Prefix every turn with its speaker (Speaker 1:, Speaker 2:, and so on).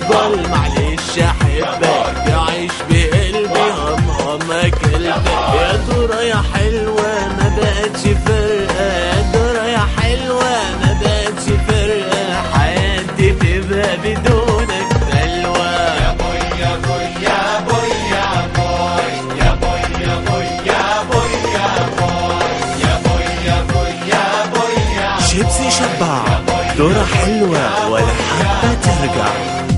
Speaker 1: افضل معلش احبك تعيش بقلبي همهمك قلبك. يا ترى يا حلوة ما بقتش فارقة، يا ترى يا حلوة ما بقتش فارقة، حياتي تبقى بدونك بلوى.
Speaker 2: يا بوي يا بوي يا بوي يا بوي يا بوي يا بوي يا بوي يا بوي يا بوي يا بوي يا بوي يا
Speaker 1: شيبسي شبع ذرة حلوة ولا حبة ترجع.